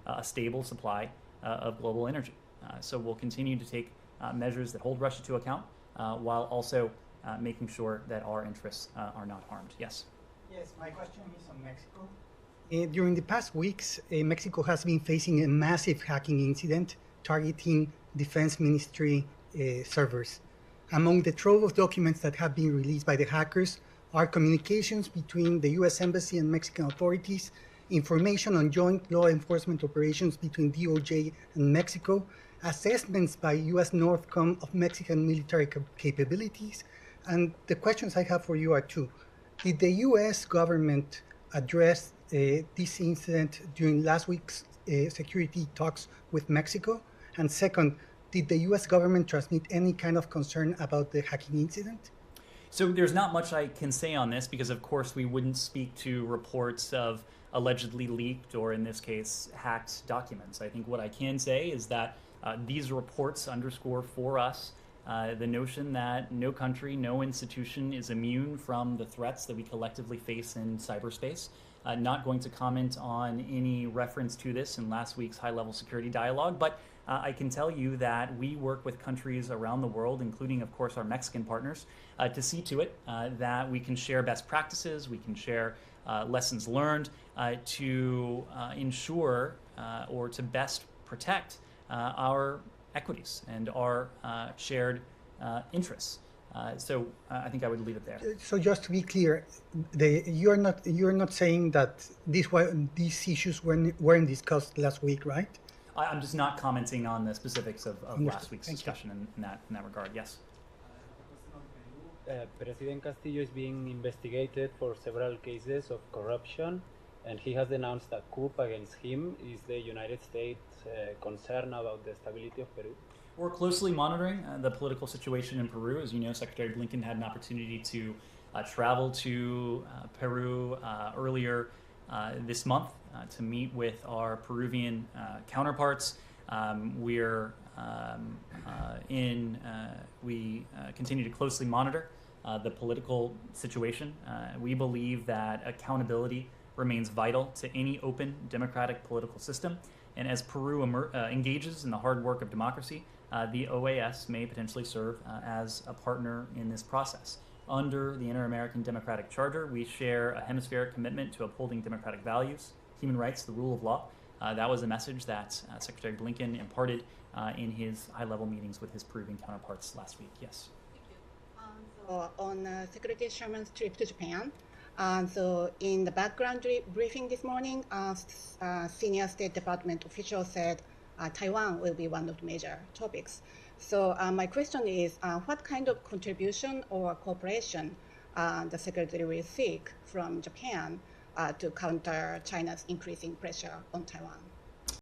a stable supply of global energy. So we'll continue to take measures that hold Russia to account while also making sure that our interests are not harmed. Yes? Yes, my question is on Mexico. During the past weeks, Mexico has been facing a massive hacking incident targeting Defense Ministry servers. Among the trove of documents that have been released by the hackers are communications between the U.S. Embassy and Mexican authorities, information on joint law enforcement operations between DOJ and Mexico, assessments by U.S. NORTHCOM of Mexican military capabilities. And the questions I have for you are two. Did the U.S. government address this incident during last week's security talks with Mexico? And second, did the U.S. government transmit any kind of concern about the hacking incident? So there's not much I can say on this because, of course, we wouldn't speak to reports of allegedly leaked or, in this case, hacked documents. I think what I can say is that these reports underscore for us the notion that no country, no institution is immune from the threats that we collectively face in cyberspace. Not going to comment on any reference to this in last week's high-level security dialogue, but I can tell you that we work with countries around the world, including, of course, our Mexican partners, to see to it that we can share best practices, we can share lessons learned to ensure or to best protect our equities and our shared interests. So I think I would leave it there. So just to be clear, you're not saying that these issues weren't discussed last week, right? I'm just not commenting on the specifics of last week's discussion in that regard. Yes. President Castillo is being investigated for several cases of corruption, and he has announced a coup against him. Is the United States concerned about the stability of Peru? We're closely monitoring the political situation in Peru. As you know, Secretary Blinken had an opportunity to travel to Peru earlier this month to meet with our Peruvian counterparts. We continue to closely monitor the political situation. We believe that accountability remains vital to any open democratic political system. And as Peru engages in the hard work of democracy, the OAS may potentially serve as a partner in this process. Under the Inter-American Democratic Charter, we share a hemispheric commitment to upholding democratic values, human rights, the rule of law. That was a message that Secretary Blinken imparted in his high-level meetings with his Peruvian counterparts last week. Yes. Thank you. So on Secretary Sherman's trip to Japan, so in the background briefing this morning, senior State Department official said Taiwan will be one of the major topics. So my question is, what kind of contribution or cooperation the Secretary will seek from Japan to counter China's increasing pressure on Taiwan?